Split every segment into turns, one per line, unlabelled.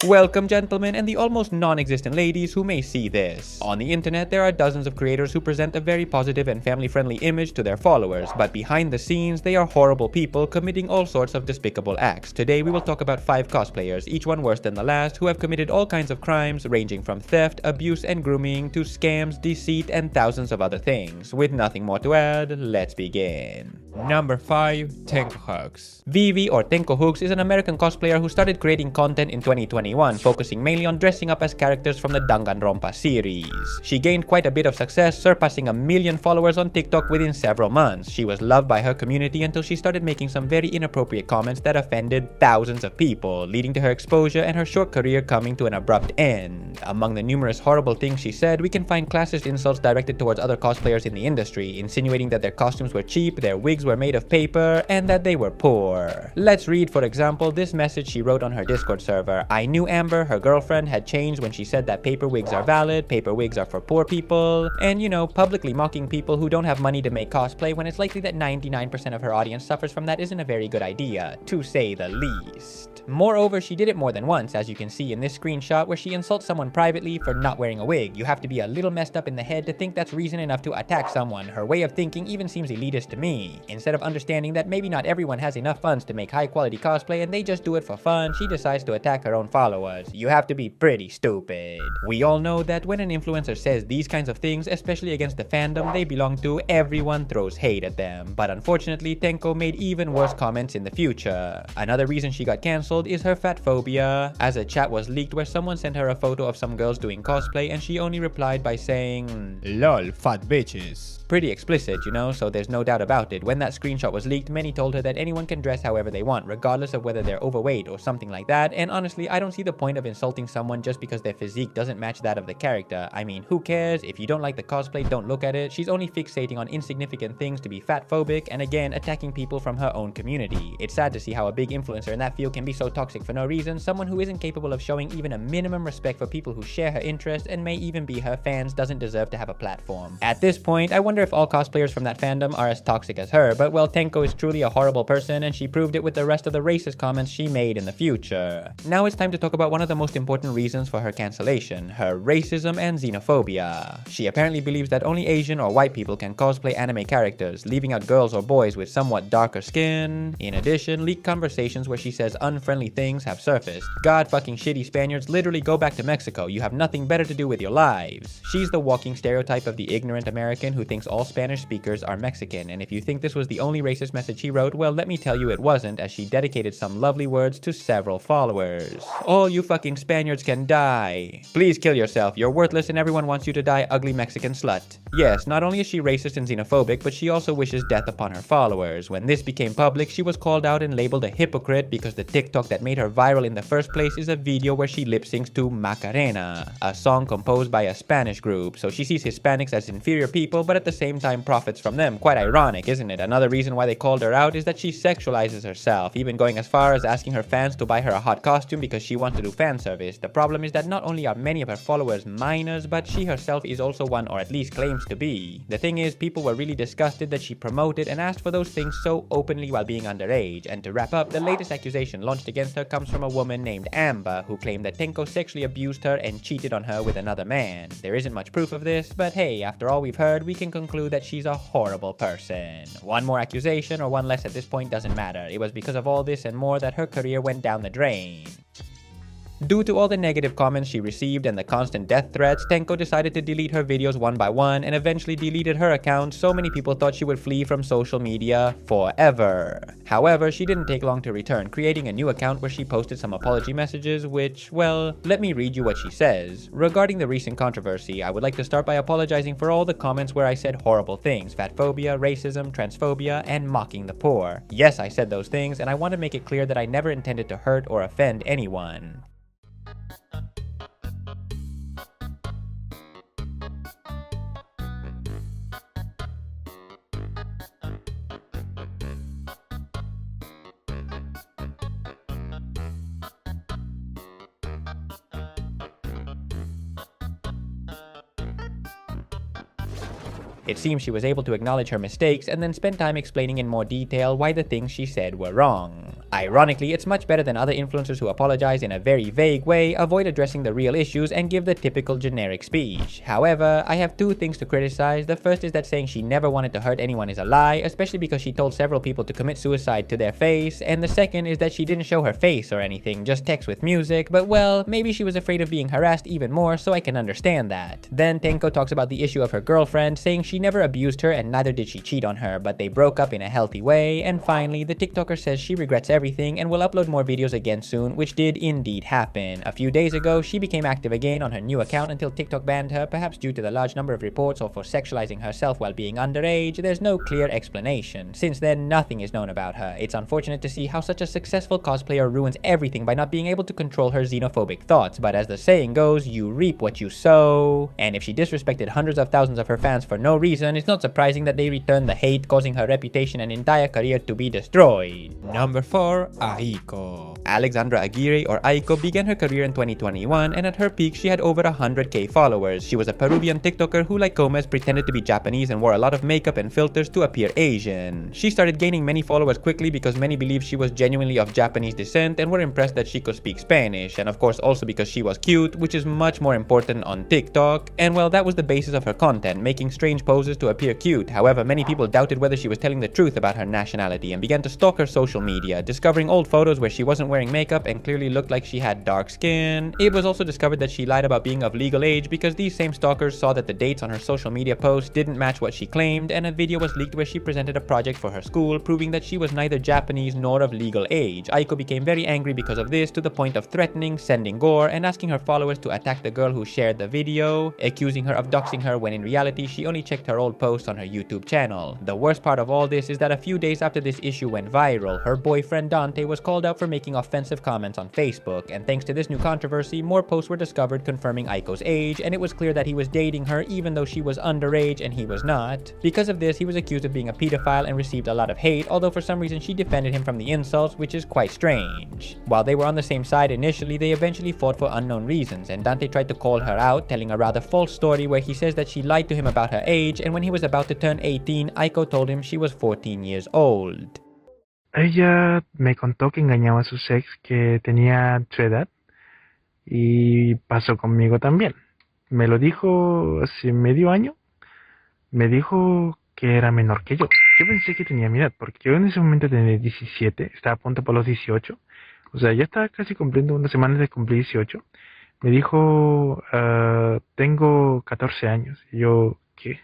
Welcome gentlemen and the almost non-existent ladies who may see this. On the internet there are dozens of creators who present a very positive and family-friendly image to their followers, but behind the scenes they are horrible people committing all sorts of despicable acts. Today we will talk about 5 cosplayers, each one worse than the last, who have committed all kinds of crimes ranging from theft, abuse and grooming to scams, deceit and thousands of other things. With nothing more to add, let's begin.
Number 5. Tenko Hooks.
Vivi or Tenko Hooks is an American cosplayer who started creating content in 2021, focusing mainly on dressing up as characters from the Danganronpa series. She gained quite a bit of success, surpassing 1 million followers on TikTok within several months. She was loved by her community until she started making some very inappropriate comments that offended thousands of people, leading to her exposure and her short career coming to an abrupt end. Among the numerous horrible things she said, we can find classist insults directed towards other cosplayers in the industry, insinuating that their costumes were cheap, their wigs were made of paper, and that they were poor. Let's read, for example, this message she wrote on her Discord server. "I knew Amber, her girlfriend, had changed when she said that paper wigs are valid, paper wigs are for poor people," and publicly mocking people who don't have money to make cosplay when it's likely that 99% of her audience suffers from that isn't a very good idea, to say the least. Moreover, she did it more than once, as you can see in this screenshot where she insults someone privately for not wearing a wig. You have to be a little messed up in the head to think that's reason enough to attack someone. Her way of thinking even seems elitist to me. Instead of understanding that maybe not everyone has enough funds to make high quality cosplay and they just do it for fun, she decides to attack her own followers. You have to be pretty stupid. We all know that when an influencer says these kinds of things, especially against the fandom they belong to, everyone throws hate at them. But unfortunately, Tenko made even worse comments in the future. Another reason she got cancelled is her fat phobia, as a chat was leaked where someone sent her a photo of some girls doing cosplay and she only replied by saying,
"Lol, fat bitches."
Pretty explicit, so there's no doubt about it. When that screenshot was leaked, many told her that anyone can dress however they want, regardless of whether they're overweight or something like that, and honestly, I don't see the point of insulting someone just because their physique doesn't match that of the character. I mean, who cares? If you don't like the cosplay, don't look at it. She's only fixating on insignificant things to be fat-phobic, and again, attacking people from her own community. It's sad to see how a big influencer in that field can be so toxic for no reason. Someone who isn't capable of showing even a minimum respect for people who share her interests and may even be her fans doesn't deserve to have a platform. At this point, I wonder if all cosplayers from that fandom are as toxic as her, but well, Tenko is truly a horrible person and she proved it with the rest of the racist comments she made in the future. Now it's time to talk about one of the most important reasons for her cancellation, her racism and xenophobia. She apparently believes that only Asian or white people can cosplay anime characters, leaving out girls or boys with somewhat darker skin. In addition, leaked conversations where she says unfriendly things have surfaced. God fucking shitty Spaniards, literally go back to Mexico. You have nothing better to do with your lives. She's the walking stereotype of the ignorant American who thinks all Spanish speakers are Mexican, and if you think this was the only racist message she wrote, well, let me tell you it wasn't, as she dedicated some lovely words to several followers. "All you fucking Spaniards can die. Please kill yourself. You're worthless and everyone wants you to die, ugly Mexican slut." Yes, not only is she racist and xenophobic, but she also wishes death upon her followers. When this became public, she was called out and labeled a hypocrite because the TikTok that made her viral in the first place is a video where she lip-syncs to Macarena, a song composed by a Spanish group. So she sees Hispanics as inferior people, but at the same time profits from them. Quite ironic, isn't it? Another reason why they called her out is that she sexualizes herself, even going as far as asking her fans to buy her a hot costume because she wants to do fan service. The problem is that not only are many of her followers minors, but she herself is also one, or at least claims to be. The thing is, people were really disgusted that she promoted and asked for those things so openly while being underage. And to wrap up, the latest accusation launched against her comes from a woman named Amber, who claimed that Tenko sexually abused her and cheated on her with another man. There isn't much proof of this, but hey, after all we've heard, we can conclude that she's a horrible person. One more accusation or one less at this point doesn't matter. It was because of all this and more that her career went down the drain. Due to all the negative comments she received and the constant death threats, Tenko decided to delete her videos one by one and eventually deleted her account. So many people thought she would flee from social media forever. However, she didn't take long to return, creating a new account where she posted some apology messages which, well, let me read you what she says. "Regarding the recent controversy, I would like to start by apologizing for all the comments where I said horrible things, fatphobia, racism, transphobia, and mocking the poor. Yes, I said those things, and I want to make it clear that I never intended to hurt or offend anyone." It seems she was able to acknowledge her mistakes and then spend time explaining in more detail why the things she said were wrong. Ironically, it's much better than other influencers who apologize in a very vague way, avoid addressing the real issues, and give the typical generic speech. However, I have two things to criticize. The first is that saying she never wanted to hurt anyone is a lie, especially because she told several people to commit suicide to their face, and the second is that she didn't show her face or anything, just text with music, but well, maybe she was afraid of being harassed even more, so I can understand that. Then Tenko talks about the issue of her girlfriend, saying she never abused her and neither did she cheat on her, but they broke up in a healthy way, and finally, the TikToker says she regrets everything and will upload more videos again soon, which did indeed happen. A few days ago, she became active again on her new account until TikTok banned her, perhaps due to the large number of reports or for sexualizing herself while being underage. There's no clear explanation. Since then, nothing is known about her. It's unfortunate to see how such a successful cosplayer ruins everything by not being able to control her xenophobic thoughts, but as the saying goes, you reap what you sow. And if she disrespected hundreds of thousands of her fans for no reason, it's not surprising that they returned the hate, causing her reputation and entire career to be destroyed.
Number 4. Aiko.
Alexandra Aguirre, or Aiko, began her career in 2021, and at her peak she had over 100k followers. She was a Peruvian TikToker who, like Gomez, pretended to be Japanese and wore a lot of makeup and filters to appear Asian. She started gaining many followers quickly because many believed she was genuinely of Japanese descent and were impressed that she could speak Spanish, and of course also because she was cute, which is much more important on TikTok, and well, that was the basis of her content, making strange poses to appear cute. However, many people doubted whether she was telling the truth about her nationality and began to stalk her social media, discovering old photos where she wasn't wearing makeup and clearly looked like she had dark skin. It was also discovered that she lied about being of legal age because these same stalkers saw that the dates on her social media posts didn't match what she claimed, and a video was leaked where she presented a project for her school proving that she was neither Japanese nor of legal age. Aiko became very angry because of this, to the point of threatening, sending gore, and asking her followers to attack the girl who shared the video, accusing her of doxing her when in reality she only checked her old posts on her YouTube channel. The worst part of all this is that a few days after this issue went viral, her boyfriend Dante was called out for making offensive comments on Facebook, and thanks to this new controversy, more posts were discovered confirming Aiko's age, and it was clear that he was dating her even though she was underage and he was not. Because of this, he was accused of being a pedophile and received a lot of hate, although for some reason she defended him from the insults, which is quite strange. While they were on the same side initially, they eventually fought for unknown reasons, and Dante tried to call her out, telling a rather false story where he says that she lied to him about her age, and when he was about to turn 18, Aiko told him she was 14 years old.
Ella me contó que engañaba a su ex que tenía su edad y pasó conmigo también. Me lo dijo hace medio año. Me dijo que era menor que yo. Yo pensé que tenía mi edad, porque yo en ese momento tenía 17, estaba a punto para los 18. O sea, ya estaba casi cumpliendo unas semanas de cumplir 18. Me dijo, tengo 14 años. Y yo, ¿qué?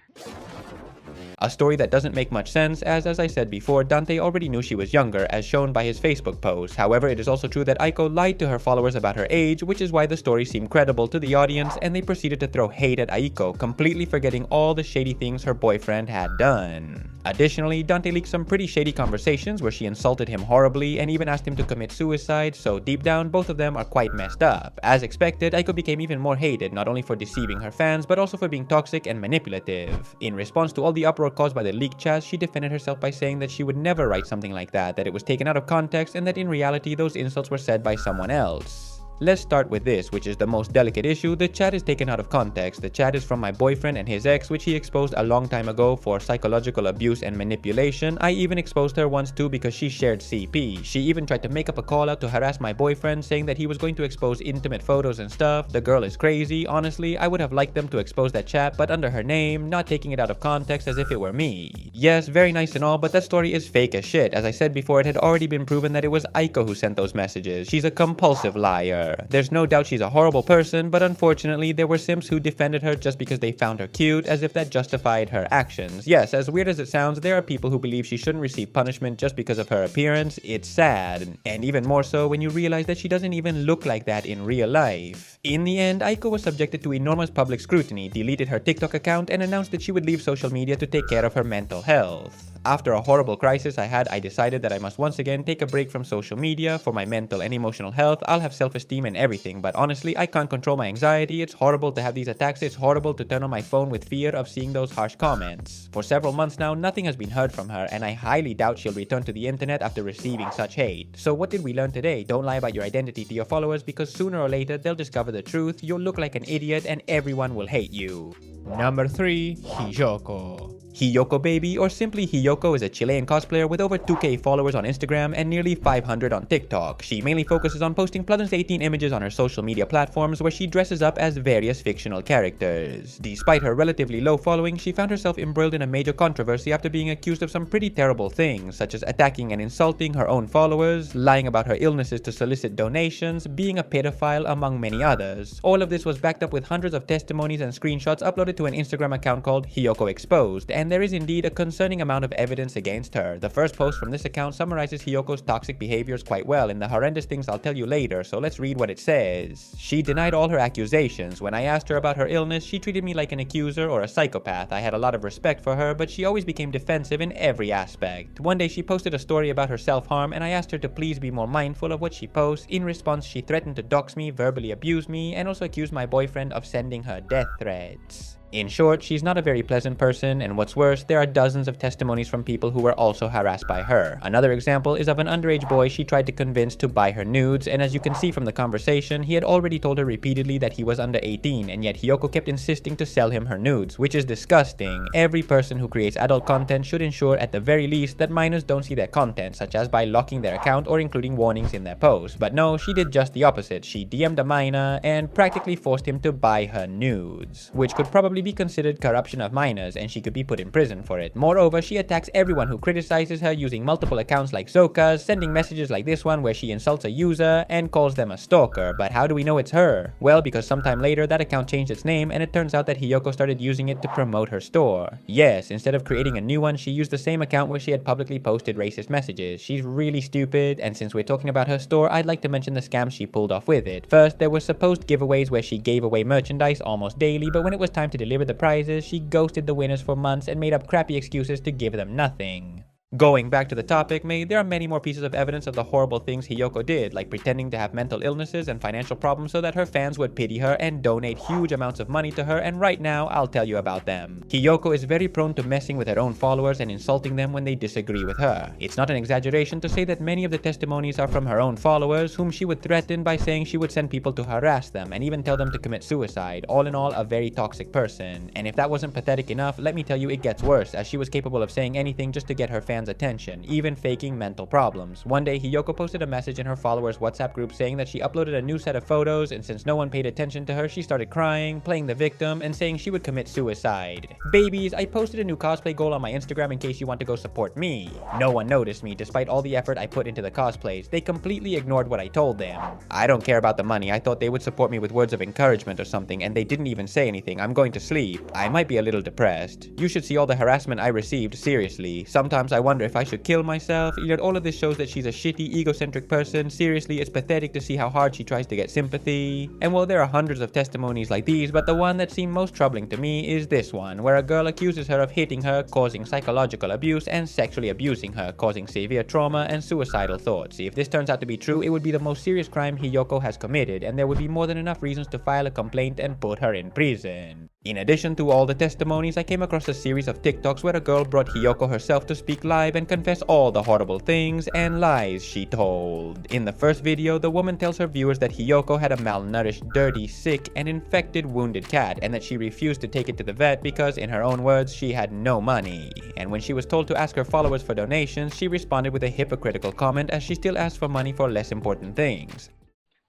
A story that doesn't make much sense, as I said before, Dante already knew she was younger, as shown by his Facebook post. However, it is also true that Aiko lied to her followers about her age, which is why the story seemed credible to the audience, and they proceeded to throw hate at Aiko, completely forgetting all the shady things her boyfriend had done. Additionally, Dante leaked some pretty shady conversations where she insulted him horribly and even asked him to commit suicide, so deep down, both of them are quite messed up. As expected, Aiko became even more hated, not only for deceiving her fans, but also for being toxic and manipulative. In response to all the uproar caused by the leaked chats, she defended herself by saying that she would never write something like that it was taken out of context, and that in reality those insults were said by someone else. Let's start with this, which is the most delicate issue. The chat is taken out of context. The chat is from my boyfriend and his ex, which he exposed a long time ago for psychological abuse and manipulation. I even exposed her once too because she shared CP. She even tried to make up a call out to harass my boyfriend, saying that he was going to expose intimate photos and stuff. The girl is crazy. Honestly, I would have liked them to expose that chat, but under her name, not taking it out of context as if it were me. Yes, very nice and all, but that story is fake as shit. As I said before, it had already been proven that it was Aiko who sent those messages. She's a compulsive liar. There's no doubt she's a horrible person, but unfortunately there were simps who defended her just because they found her cute, as if that justified her actions. Yes, as weird as it sounds, there are people who believe she shouldn't receive punishment just because of her appearance. It's sad, and even more so when you realize that she doesn't even look like that in real life. In the end, Aiko was subjected to enormous public scrutiny, deleted her TikTok account, and announced that she would leave social media to take care of her mental health. After a horrible crisis I decided that I must once again take a break from social media for my mental and emotional health. I'll have self-esteem and everything, but honestly, I can't control my anxiety. It's horrible to have these attacks. It's horrible to turn on my phone with fear of seeing those harsh comments. For several months now, nothing has been heard from her, and I highly doubt she'll return to the internet after receiving such hate. So what did we learn today? Don't lie about your identity to your followers, because sooner or later they'll discover the truth, you'll look like an idiot, and everyone will hate you.
Number 3. Hiyoko.
Hiyoko Baby, or simply Hiyoko, is a Chilean cosplayer with over 2k followers on Instagram and nearly 500 on TikTok. She mainly focuses on posting plus 18 images on her social media platforms where she dresses up as various fictional characters. Despite her relatively low following, she found herself embroiled in a major controversy after being accused of some pretty terrible things, such as attacking and insulting her own followers, lying about her illnesses to solicit donations, being a pedophile, among many others. All of this was backed up with hundreds of testimonies and screenshots uploaded to an Instagram account called Hiyoko Exposed, and there is indeed a concerning amount of evidence against her. The first post from this account summarizes Hiyoko's toxic behaviors quite well in the horrendous things I'll tell you later, so let's read what it says. She denied all her accusations. When I asked her about her illness, she treated me like an accuser or a psychopath. I had a lot of respect for her, but she always became defensive in every aspect. One day she posted a story about her self-harm, and I asked her to please be more mindful of what she posts. In response, she threatened to dox me, verbally abuse me, and also accused my boyfriend of sending her death threats. In short, she's not a very pleasant person, and what's worse, there are dozens of testimonies from people who were also harassed by her. Another example is of an underage boy she tried to convince to buy her nudes, and as you can see from the conversation, he had already told her repeatedly that he was under 18, and yet Hiyoko kept insisting to sell him her nudes, which is disgusting. Every person who creates adult content should ensure at the very least that minors don't see their content, such as by locking their account or including warnings in their posts. But no, she did just the opposite. She DM'd a minor and practically forced him to buy her nudes, which could probably be considered corruption of minors, and she could be put in prison for it. Moreover, she attacks everyone who criticizes her using multiple accounts like Zoka's, sending messages like this one where she insults a user and calls them a stalker. But how do we know it's her? Well, because sometime later that account changed its name, and it turns out that Hiyoko started using it to promote her store. Yes, instead of creating a new one, she used the same account where she had publicly posted racist messages. She's really stupid, and since we're talking about her store, I'd like to mention the scams she pulled off with it. First, there were supposed giveaways where she gave away merchandise almost daily, but when it was time to deliver the prizes, she ghosted the winners for months and made up crappy excuses to give them nothing. Going back to the topic, there are many more pieces of evidence of the horrible things Hiyoko did, like pretending to have mental illnesses and financial problems so that her fans would pity her and donate huge amounts of money to her, and right now, I'll tell you about them. Hiyoko is very prone to messing with her own followers and insulting them when they disagree with her. It's not an exaggeration to say that many of the testimonies are from her own followers, whom she would threaten by saying she would send people to harass them and even tell them to commit suicide. All in all, a very toxic person. And if that wasn't pathetic enough, let me tell you it gets worse, as she was capable of saying anything just to get her fans' attention, even faking mental problems. One day, Hiyoko posted a message in her followers' WhatsApp group saying that she uploaded a new set of photos, and since no one paid attention to her, she started crying, playing the victim, and saying she would commit suicide. Babies, I posted a new cosplay goal on my Instagram in case you want to go support me. No one noticed me, despite all the effort I put into the cosplays. They completely ignored what I told them. I don't care about the money. I thought they would support me with words of encouragement or something, and they didn't even say anything. I'm going to sleep. I might be a little depressed. You should see all the harassment I received, seriously. Sometimes I wonder if I should kill myself. Yet all of this shows that she's a shitty, egocentric person. Seriously, it's pathetic to see how hard she tries to get sympathy. And well, there are hundreds of testimonies like these, but the one that seemed most troubling to me is this one, where a girl accuses her of hitting her, causing psychological abuse, and sexually abusing her, causing severe trauma and suicidal thoughts. If this turns out to be true, it would be the most serious crime Hiyoko has committed, and there would be more than enough reasons to file a complaint and put her in prison. In addition to all the testimonies, I came across a series of TikToks where a girl brought Hiyoko herself to speak live and confess all the horrible things and lies she told. In the first video, the woman tells her viewers that Hiyoko had a malnourished, dirty, sick, and infected wounded cat, and that she refused to take it to the vet because, in her own words, she had no money. And when she was told to ask her followers for donations, she responded with a hypocritical comment as she still asked for money for less important things.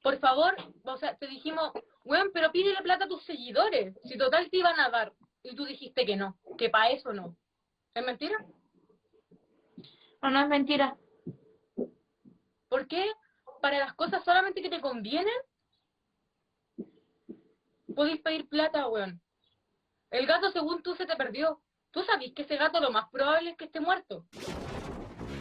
Por favor, o sea, te dijimos, weón, pero pídele plata a tus seguidores. Si total te iban a dar. Y tú dijiste que no, que para eso no. ¿Es mentira?
No, no es mentira.
¿Por qué? Para las cosas solamente que te convienen, podéis pedir plata, weón. El gato, según tú, se te perdió. ¿Tú sabís que ese gato lo más probable es que esté muerto?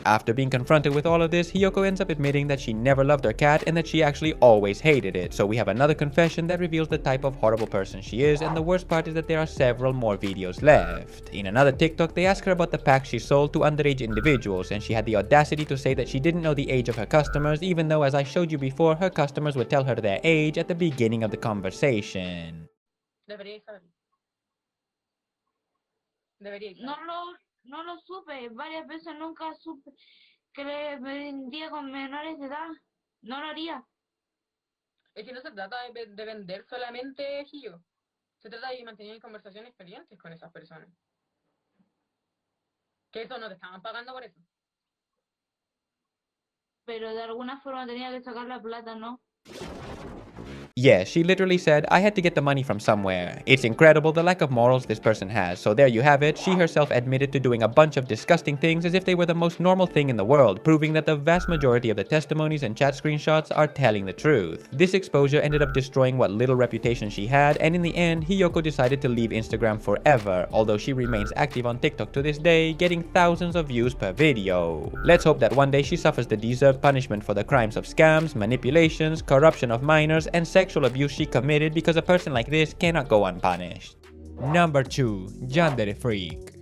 After being confronted with all of this, Hiyoko ends up admitting that she never loved her cat and that she actually always hated it. So we have another confession that reveals the type of horrible person she is, and the worst part is that there are several more videos left. In another TikTok, they ask her about the packs she sold to underage individuals, and she had the audacity to say that she didn't know the age of her customers, even though, as I showed you before, her customers would tell her their age at the beginning of the conversation.
Deberíais saberlo. Deberíais
No
saberlo.
no lo supe. Varias veces nunca supe que le vendía con menores de edad. No lo haría.
Es que no se trata de vender solamente Gio. Se trata de mantener conversaciones calientes con esas personas. Que eso no te estaban pagando por eso.
Pero de alguna forma tenía que sacar la plata, ¿no?
Yeah, she literally said, I had to get the money from somewhere. It's incredible the lack of morals this person has. So there you have it. She herself admitted to doing a bunch of disgusting things as if they were the most normal thing in the world, proving that the vast majority of the testimonies and chat screenshots are telling the truth. This exposure ended up destroying what little reputation she had, and in the end, Hiyoko decided to leave Instagram forever, although she remains active on TikTok to this day, getting thousands of views per video. Let's hope that one day she suffers the deserved punishment for the crimes of scams, manipulations, corruption of minors, and sexual abuse she committed, because a person like this cannot go unpunished.
Number 2. Yandere Freak.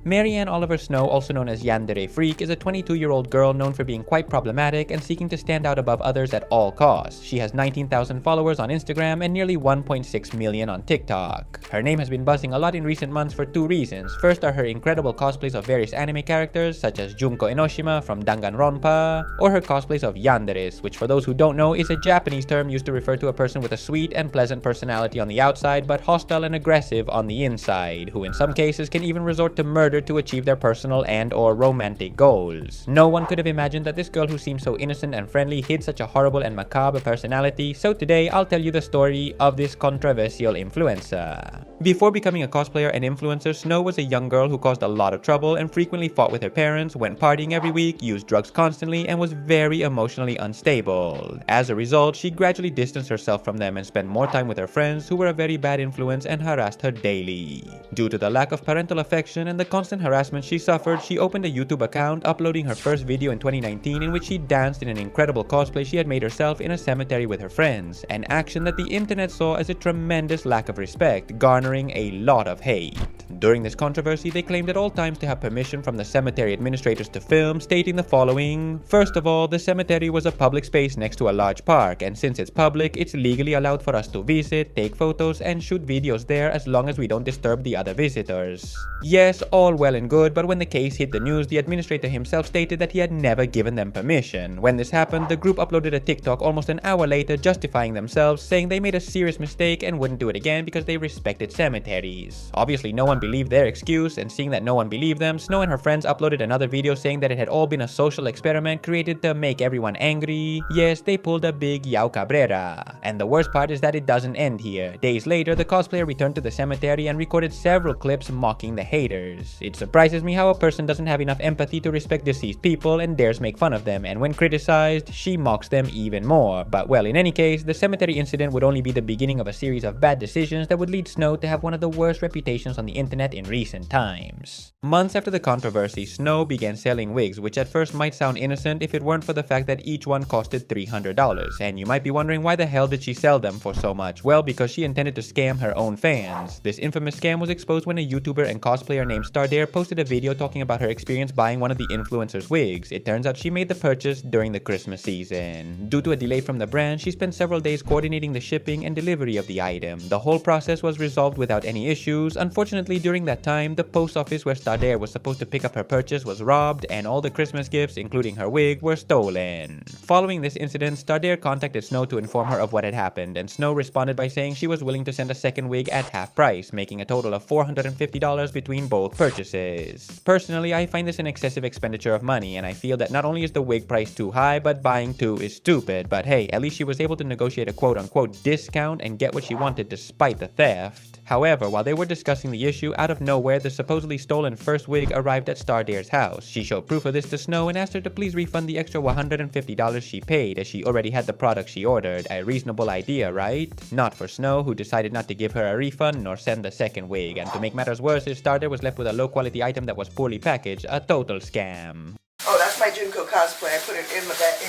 Marianne Oliver Snow, also known as Yandere Freak, is a 22-year-old girl known for being quite problematic and seeking to stand out above others at all costs. She has 19,000 followers on Instagram and nearly 1.6 million on TikTok. Her name has been buzzing a lot in recent months for two reasons. First are her incredible cosplays of various anime characters such as Junko Enoshima from Danganronpa, or her cosplays of yanderes, which for those who don't know is a Japanese term used to refer to a person with a sweet and pleasant personality on the outside but hostile and aggressive on the inside, who in some cases can even resort to murder to achieve their personal and or romantic goals. No one could have imagined that this girl who seemed so innocent and friendly hid such a horrible and macabre personality, so today I'll tell you the story of this controversial influencer. Before becoming a cosplayer and influencer, Snow was a young girl who caused a lot of trouble and frequently fought with her parents, went partying every week, used drugs constantly, and was very emotionally unstable. As a result, she gradually distanced herself from them and spent more time with her friends, who were a very bad influence and harassed her daily. Due to the lack of parental affection and the constant harassment she suffered, she opened a YouTube account, uploading her first video in 2019 in which she danced in an incredible cosplay she had made herself in a cemetery with her friends, an action that the internet saw as a tremendous lack of respect, garnering a lot of hate. During this controversy, they claimed at all times to have permission from the cemetery administrators to film, stating the following: first of all, the cemetery was a public space next to a large park, and since it's public, it's legally allowed for us to visit, take photos, and shoot videos there as long as we don't disturb the other visitors. Yes, all well and good, but when the case hit the news, the administrator himself stated that he had never given them permission. When this happened, the group uploaded a TikTok almost an hour later justifying themselves, saying they made a serious mistake and wouldn't do it again because they respected cemeteries. Obviously, no one believed their excuse, and seeing that no one believed them, Snow and her friends uploaded another video saying that it had all been a social experiment created to make everyone angry. Yes, they pulled a big Yao Cabrera. And the worst part is that it doesn't end here. Days later, the cosplayer returned to the cemetery and recorded several clips mocking the haters. It surprises me how a person doesn't have enough empathy to respect deceased people and dares make fun of them, and when criticized, she mocks them even more. But well, in any case, the cemetery incident would only be the beginning of a series of bad decisions that would lead Snow to have one of the worst reputations on the internet in recent times. Months after the controversy, Snow began selling wigs, which at first might sound innocent if it weren't for the fact that each one costed $300. And you might be wondering, why the hell did she sell them for so much? Well, because she intended to scam her own fans. This infamous scam was exposed when a YouTuber and cosplayer named Stardare posted a video talking about her experience buying one of the influencer's wigs. It turns out she made the purchase during the Christmas season. Due to a delay from the brand, she spent several days coordinating the shipping and delivery of the item. The whole process was resolved without any issues. Unfortunately, during that time, the post office where Stardare was supposed to pick up her purchase was robbed, and all the Christmas gifts, including her wig, were stolen. Following this incident, Stardare contacted Snow to inform her of what had happened, and Snow responded by saying she was willing to send a second wig at half price, making a total of $450 between both purchases. Personally, I find this an excessive expenditure of money, and I feel that not only is the wig price too high, but buying two is stupid. But hey, at least she was able to negotiate a quote-unquote discount and get what she wanted despite the theft. However, while they were discussing the issue, out of nowhere, the supposedly stolen first wig arrived at Stardare's house. She showed proof of this to Snow and asked her to please refund the extra $150 she paid, as she already had the product she ordered. A reasonable idea, right? Not for Snow, who decided not to give her a refund nor send the second wig. And to make matters worse, Stardare was left with a low-quality item that was poorly packaged, a total scam.
Oh, that's my Junko cosplay. I put it in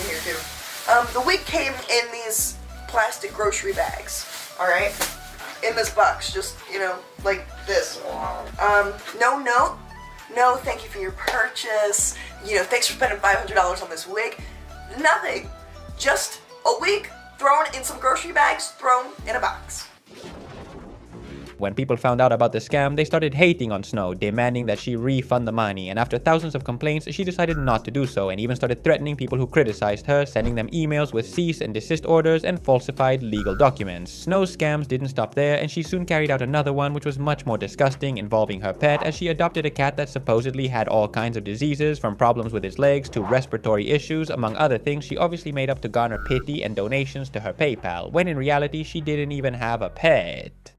here too. The wig came in these plastic grocery bags. All right, in this box, just like this. No note, no thank you for your purchase. Thanks for spending $500 on this wig. Nothing, just a wig thrown in some grocery bags, thrown in a box.
When people found out about the scam, they started hating on Snow, demanding that she refund the money, and after thousands of complaints, she decided not to do so and even started threatening people who criticized her, sending them emails with cease and desist orders and falsified legal documents. Snow's scams didn't stop there, and she soon carried out another one which was much more disgusting, involving her pet, as she adopted a cat that supposedly had all kinds of diseases, from problems with its legs to respiratory issues, among other things she obviously made up to garner pity and donations to her PayPal, when in reality she didn't even have a pet.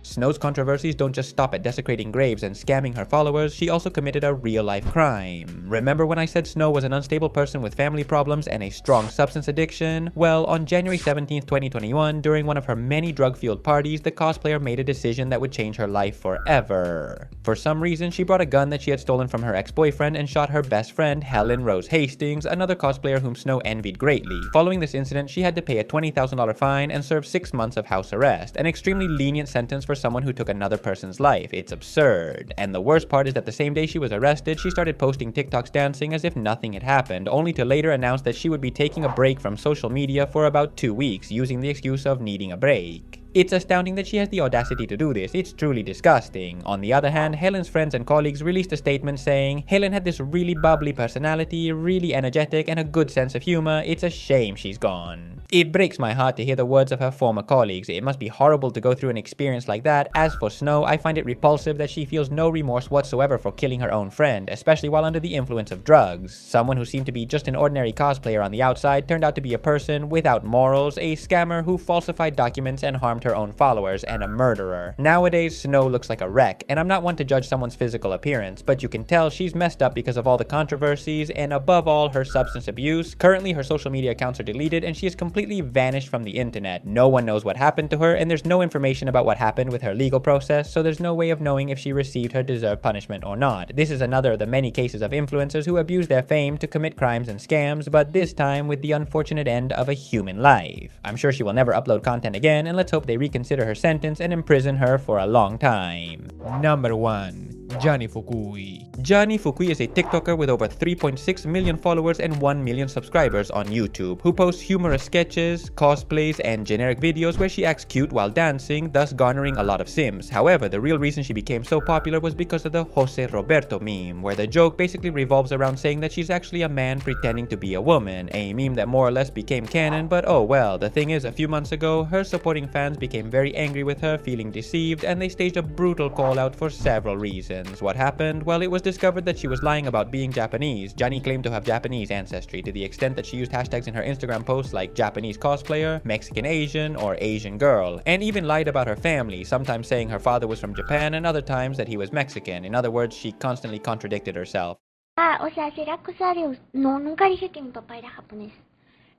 Snow's controversies don't just stop at desecrating graves and scamming her followers, she also committed a real-life crime. Remember when I said Snow was an unstable person with family problems and a strong substance addiction? Well, on January 17th, 2021, during one of her many drug-fueled parties, the cosplayer made a decision that would change her life forever. For some reason, she brought a gun that she had stolen from her ex-boyfriend and shot her best friend, Helen Rose Hastings, another cosplayer whom Snow envied greatly. Following this incident, she had to pay a $20,000 fine and serve 6 months of house arrest, an extremely lenient sentence for someone who took another person's life. It's absurd. And the worst part is that the same day she was arrested, she started posting TikToks dancing as if nothing had happened, only to later announce that she would be taking a break from social media for about 2 weeks, using the excuse of needing a break. It's astounding that she has the audacity to do this. It's truly disgusting. On the other hand, Helen's friends and colleagues released a statement saying, Helen had this really bubbly personality, really energetic, and a good sense of humor. It's a shame she's gone. It breaks my heart to hear the words of her former colleagues. It must be horrible to go through an experience like that. As for Snow, I find it repulsive that she feels no remorse whatsoever for killing her own friend, especially while under the influence of drugs. Someone who seemed to be just an ordinary cosplayer on the outside turned out to be a person without morals, a scammer who falsified documents and harmed her own followers, and a murderer. Nowadays, Snow looks like a wreck, and I'm not one to judge someone's physical appearance, but you can tell she's messed up because of all the controversies and above all her substance abuse. Currently, her social media accounts are deleted and she has completely vanished from the internet. No one knows what happened to her, and there's no information about what happened with her legal process, so there's no way of knowing if she received her deserved punishment or not. This is another of the many cases of influencers who abuse their fame to commit crimes and scams, but this time with the unfortunate end of a human life. I'm sure she will never upload content again, and let's hope they reconsider her sentence and imprison her for a long time.
Number 1. Johnny Fukui.
Johnny Fukui is a TikToker with over 3.6 million followers and 1 million subscribers on YouTube, who posts humorous sketches, cosplays, and generic videos where she acts cute while dancing, thus garnering a lot of sims. However, the real reason she became so popular was because of the Jose Roberto meme, where the joke basically revolves around saying that she's actually a man pretending to be a woman, a meme that more or less became canon, but oh well. The thing is, a few months ago, her supporting fans became very angry with her, feeling deceived, and they staged a brutal call out for several reasons. What happened? Well, it was discovered that she was lying about being Japanese. Johnny claimed to have Japanese ancestry to the extent that she used hashtags in her Instagram posts like Japanese cosplayer, Mexican Asian, or Asian girl, and even lied about her family, sometimes saying her father was from Japan and other times that he was Mexican. In other words, she constantly contradicted herself.
O sea, será cosa de... No, nunca dije que mi papá era japonés.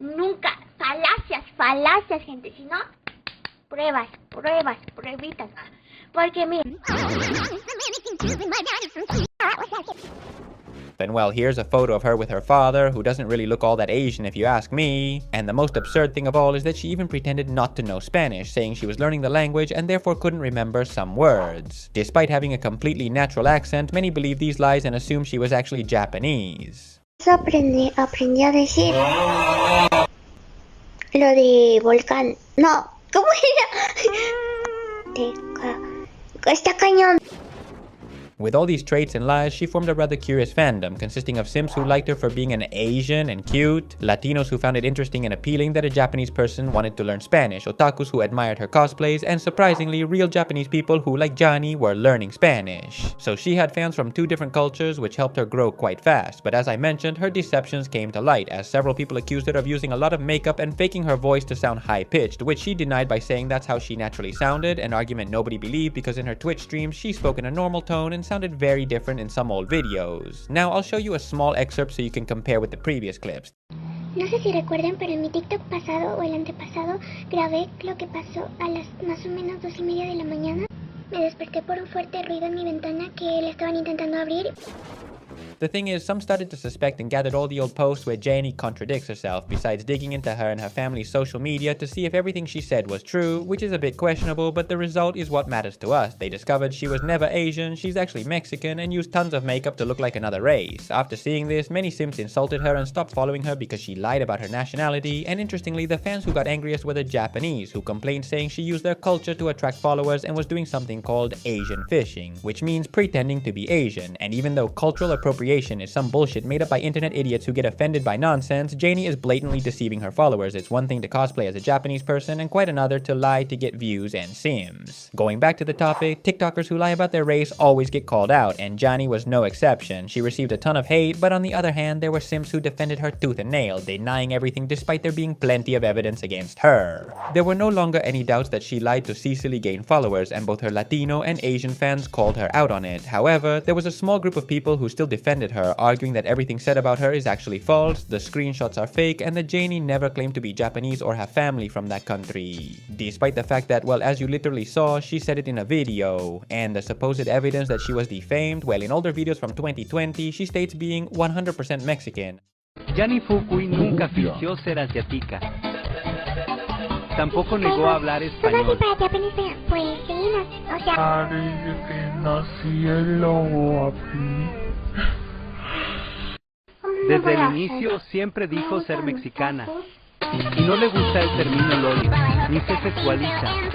Nunca. Falacias, gente. Si no, pruebitas. Porque miren.
And well, here's a photo of her with her father, who doesn't really look all that Asian if you ask me. And the most absurd thing of all is that she even pretended not to know Spanish, saying she was learning the language and therefore couldn't remember some words. Despite having a completely natural accent, many believe these lies and assume she was actually Japanese.
Aprendí a decir lo de volcán. No, ¿cómo era? Está cañón.
With all these traits and lies, she formed a rather curious fandom, consisting of Sims who liked her for being an Asian and cute, Latinos who found it interesting and appealing that a Japanese person wanted to learn Spanish, otakus who admired her cosplays, and surprisingly, real Japanese people who, like Johnny, were learning Spanish. So she had fans from 2 different cultures, which helped her grow quite fast, but as I mentioned, her deceptions came to light, as several people accused her of using a lot of makeup and faking her voice to sound high-pitched, which she denied by saying that's how she naturally sounded, an argument nobody believed because in her Twitch streams, she spoke in a normal tone and sounded very different in some old videos. Now I'll show you a small excerpt so you can compare with the previous clips.
No sé si recuerdan, pero en mi TikTok pasado o el antepasado grabé lo que pasó a las más o menos 2:30 de la mañana. Me desperté por un fuerte ruido en mi ventana que le estaban intentando abrir.
The thing is, some started to suspect and gathered all the old posts where Janie contradicts herself, besides digging into her and her family's social media to see if everything she said was true, which is a bit questionable, but the result is what matters to us. They discovered she was never Asian, she's actually Mexican, and used tons of makeup to look like another race. After seeing this, many simps insulted her and stopped following her because she lied about her nationality, and interestingly, the fans who got angriest were the Japanese, who complained saying she used their culture to attract followers and was doing something called Asian fishing, which means pretending to be Asian. And even though cultural appropriation is some bullshit made up by internet idiots who get offended by nonsense, Janie is blatantly deceiving her followers. It's one thing to cosplay as a Japanese person and quite another to lie to get views and sims. Going back to the topic, TikTokers who lie about their race always get called out, and Janie was no exception. She received a ton of hate, but on the other hand, there were sims who defended her tooth and nail, denying everything despite there being plenty of evidence against her. There were no longer any doubts that she lied to Cecily gain followers, and both her Latino and Asian fans called her out on it. However, there was a small group of people who still defended her, arguing that everything said about her is actually false, the screenshots are fake, and that Janie never claimed to be Japanese or have family from that country. Despite the fact that, well, as you literally saw, she said it in a video. And the supposed evidence that she was defamed, well, in older videos from 2020, she states being 100% Mexican.
Yandere Fukui nunca fingió ser asiática. Tampoco negó a hablar español.
Pues sí, o sea...
Desde el inicio siempre dijo ser mexicana. Y no le gusta el término loli, ni se sexualiza.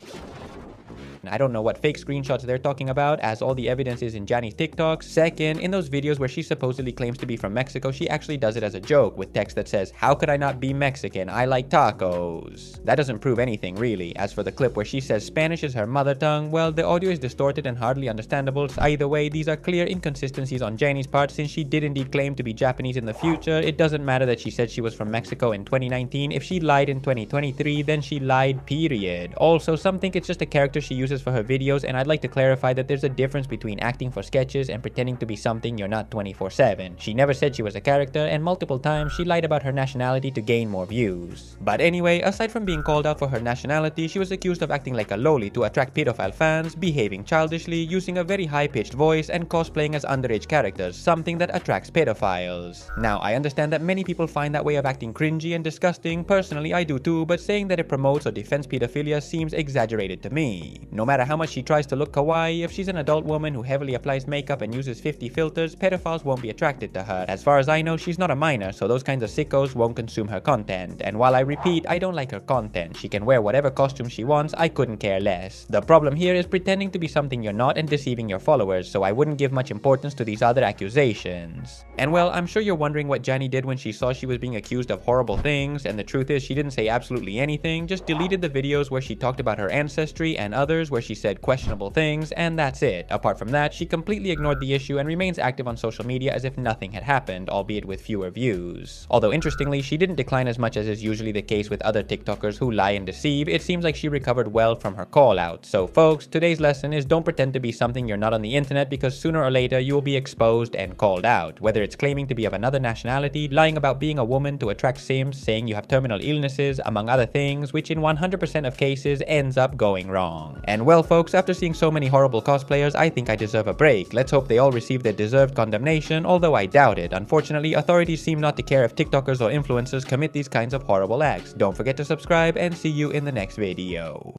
I don't know what fake screenshots they're talking about, as all the evidence is in Janie's TikToks. Second, in those videos where she supposedly claims to be from Mexico, she actually does it as a joke, with text that says, "How could I not be Mexican? I like tacos." That doesn't prove anything, really. As for the clip where she says Spanish is her mother tongue, well, the audio is distorted and hardly understandable, so either way, these are clear inconsistencies on Janie's part. Since she did indeed claim to be Japanese in the future, it doesn't matter that she said she was from Mexico in 2019. If she lied in 2023, then she lied, period. Also, some think it's just a character she uses for her videos, and I'd like to clarify that there's a difference between acting for sketches and pretending to be something you're not 24/7. She never said she was a character, and multiple times she lied about her nationality to gain more views. But anyway, aside from being called out for her nationality, she was accused of acting like a loli to attract pedophile fans, behaving childishly, using a very high-pitched voice, and cosplaying as underage characters, something that attracts pedophiles. Now, I understand that many people find that way of acting cringy and disgusting. Personally, I do too, but saying that it promotes or defends pedophilia seems exaggerated to me. No matter how much she tries to look kawaii, if she's an adult woman who heavily applies makeup and uses 50 filters, pedophiles won't be attracted to her. As far as I know, she's not a minor, so those kinds of sickos won't consume her content. And while I repeat, I don't like her content. She can wear whatever costume she wants, I couldn't care less. The problem here is pretending to be something you're not and deceiving your followers, so I wouldn't give much importance to these other accusations. And well, I'm sure you're wondering what Janie did when she saw she was being accused of horrible things, and the truth is she didn't say absolutely anything, just deleted the videos where she talked about her ancestry and others where she said questionable things, and that's it. Apart from that, she completely ignored the issue and remains active on social media as if nothing had happened, albeit with fewer views. Although interestingly, she didn't decline as much as is usually the case with other TikTokers who lie and deceive. It seems like she recovered well from her call out. So folks, today's lesson is don't pretend to be something you're not on the internet, because sooner or later you will be exposed and called out. Whether it's claiming to be of another nationality, lying about being a woman to attract sims, saying you have terminal illnesses, among other things, which in 100% of cases ends up going wrong. And well folks, after seeing so many horrible cosplayers, I think I deserve a break. Let's hope they all receive their deserved condemnation, although I doubt it. Unfortunately, authorities seem not to care if TikTokers or influencers commit these kinds of horrible acts. Don't forget to subscribe, and see you in the next video.